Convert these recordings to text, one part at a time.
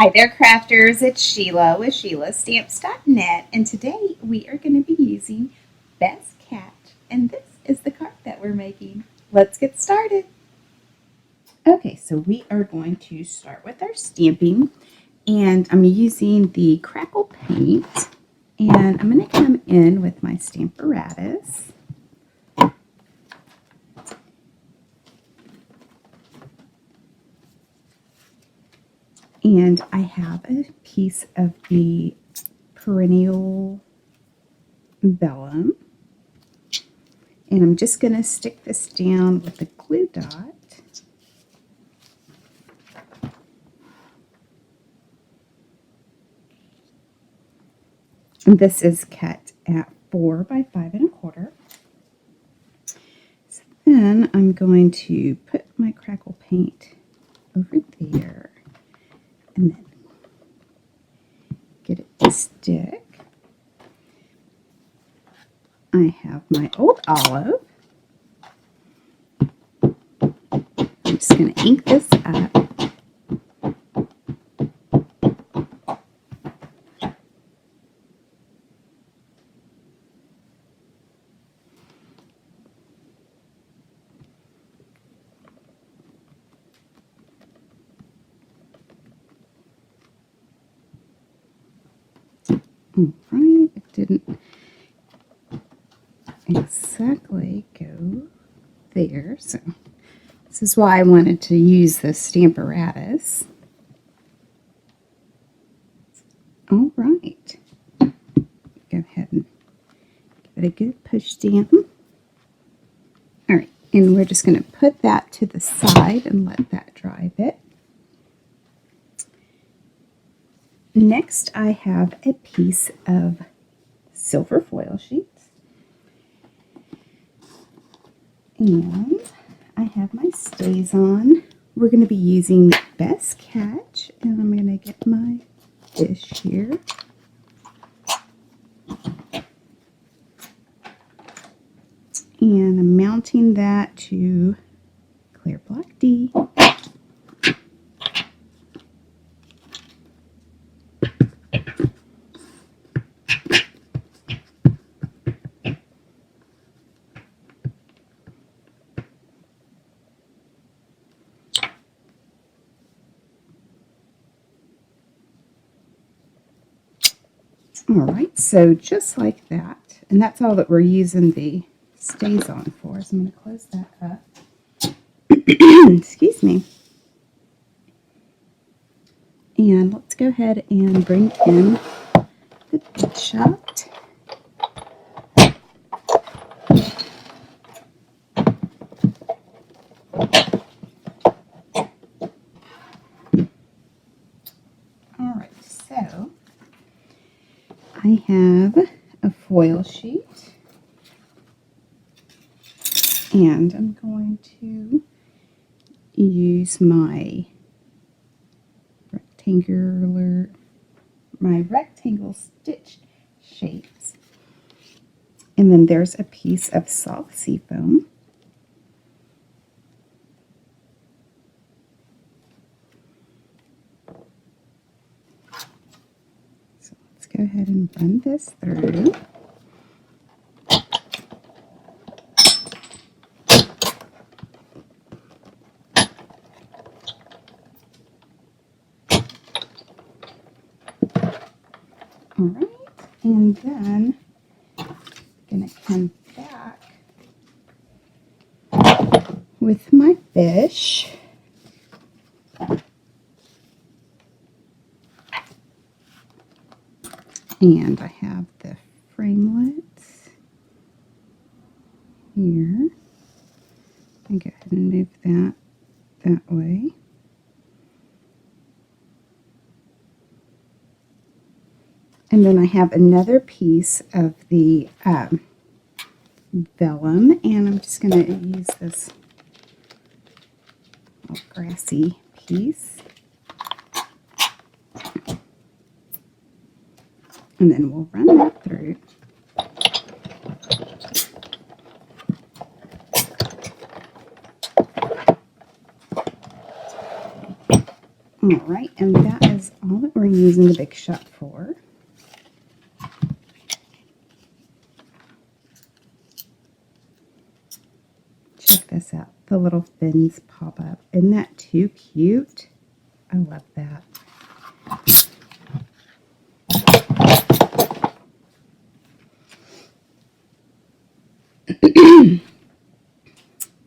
Hi there, crafters. It's Sheila with SheilaStamps.net, and today we are going to be using Best Catch, and this is the card that we're making. Let's get started. Okay, so we are going to start with our stamping, and I'm using the crackle paint, and I'm going to come in with my stamparatus. And I have a piece of the perennial vellum. And I'm just going to stick this down with a glue dot. And this is cut at 4 by 5 1/4. So then I'm going to put my crackle paint over there and then get it to stick. I have my old olive. I'm just going to ink this up. Right, it didn't exactly go there, so this is why I wanted to use the stamparatus. All right, go ahead and give it a good push down. All right, and we're just going to put that to the side and let that dry a bit. Next, I have a piece of silver foil sheets, and I have my stays on. We're going to be using Best Catch, and I'm going to get my dish here. And I'm mounting that to clear block D. Alright, so just like that, and that's all that we're using the stays on for, so I'm going to close that up. Excuse me. And let's go ahead and bring in the bishop. Alright, so I have a foil sheet, and I'm going to use my rectangle stitch shapes, and then there's a piece of soft sea foam. So let's go ahead and run this through. All right, and then I'm going to come back with my fish. And I have the framelits here. And go ahead and move that way. And then I have another piece of the vellum, and I'm just going to use this little grassy piece. And then we'll run that through. All right, and that is is all that we're using the Big Shot for. Check this out. The little fins pop up. Isn't that too cute? I love that.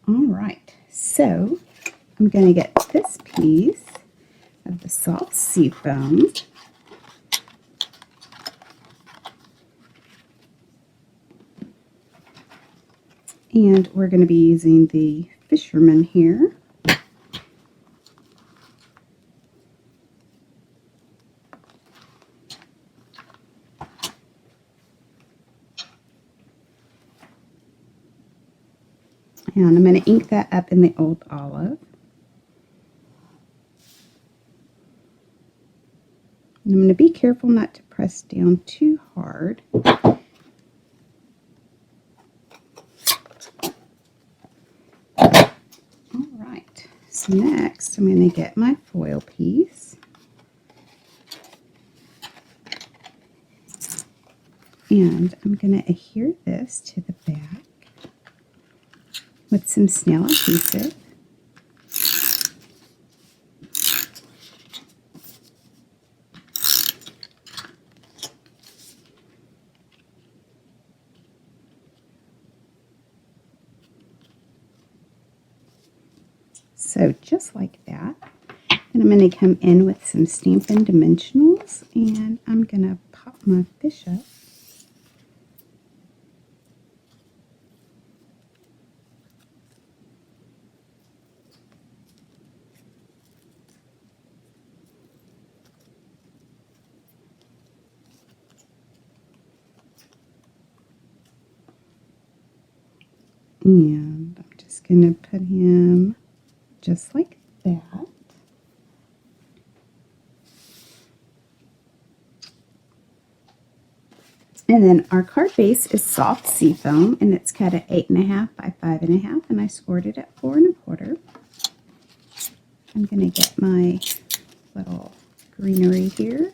All right, so I'm going to get this piece of the soft sea foam. And we're going to be using the fisherman here. And I'm going to ink that up in the old olive. And I'm going to be careful not to press down too hard. Alright, so next I'm going to get my foil piece. And I'm going to adhere this to the back with some snail adhesive. So just like that. And I'm going to come in with some Stampin' Dimensionals, and I'm going to pop my fish up. And I'm just going to put him just like that. And then our card base is soft sea foam, and it's cut at 8.5 by 5.5, and I scored it at 4 1/4. I'm going to get my little greenery here.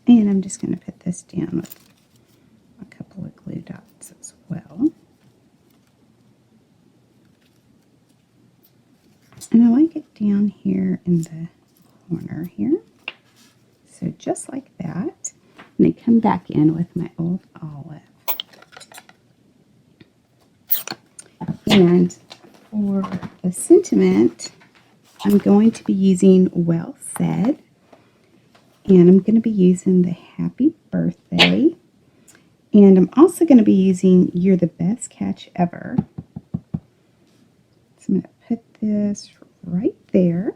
And I'm just going to put this down with a couple of glue dots as well. And I like it down here in the corner here. So just like that. And I come back in with my old olive. And for the sentiment, I'm going to be using Well Said. And I'm going to be using the Happy Birthday. And I'm also going to be using You're the Best Catch Ever. So I'm going to put this right there.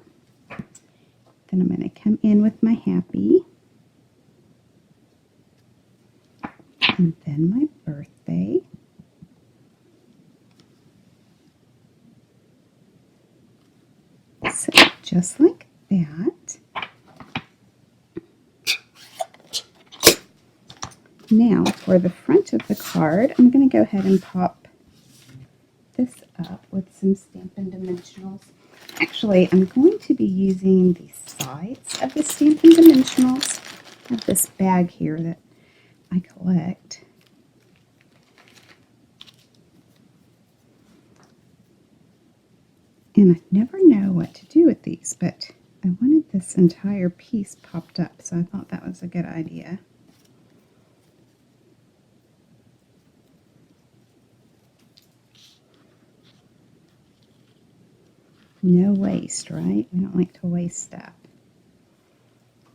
Then I'm going to come in with my Happy. And then my Birthday. So just like that. Now for the front of the card, I'm going to go ahead and pop this up with some Stampin' Dimensionals. Actually, I'm going to be using the sides of the Stampin' Dimensionals. I have this bag here that I collect. And I never know what to do with these, but I wanted this entire piece popped up, so I thought that was a good idea. No waste, right? We don't like to waste stuff.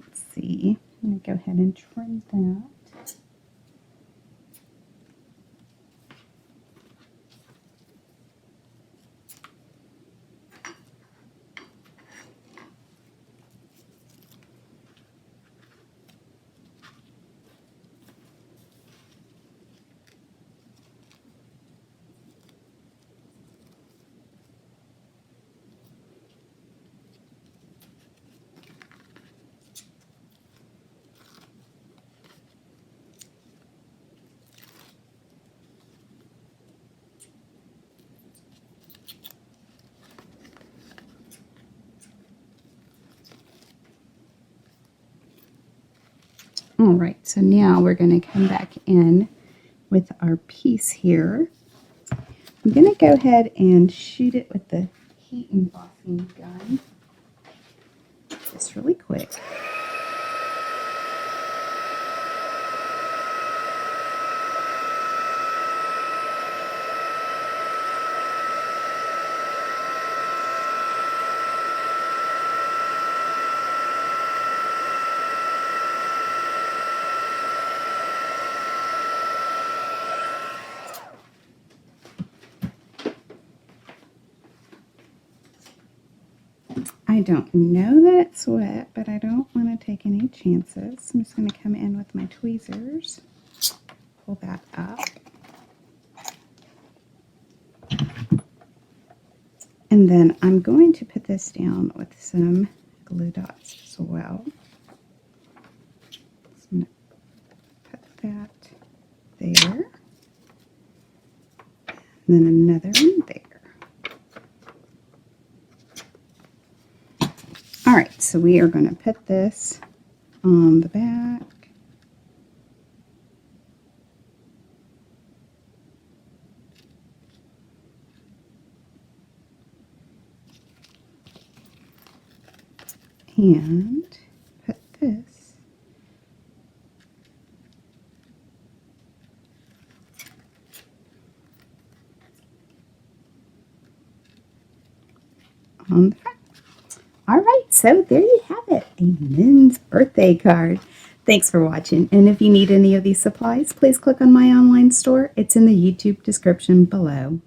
Let's see. I'm going to go ahead and trim that. All right, so now we're going to come back in with our piece here. I'm going to go ahead and shoot it with the heat embossing gun just really quick. I don't know that it's wet, but I don't want to take any chances. I'm just going to come in with my tweezers, pull that up, and then I'm going to put this down with some glue dots as well. So I'm going to put that there, and then another one there. Alright, so we are going to put this on the back. And put this on the front. All right, so there you have it, a men's birthday card. Thanks for watching, and if you need any of these supplies, please click on my online store. It's in the YouTube description below.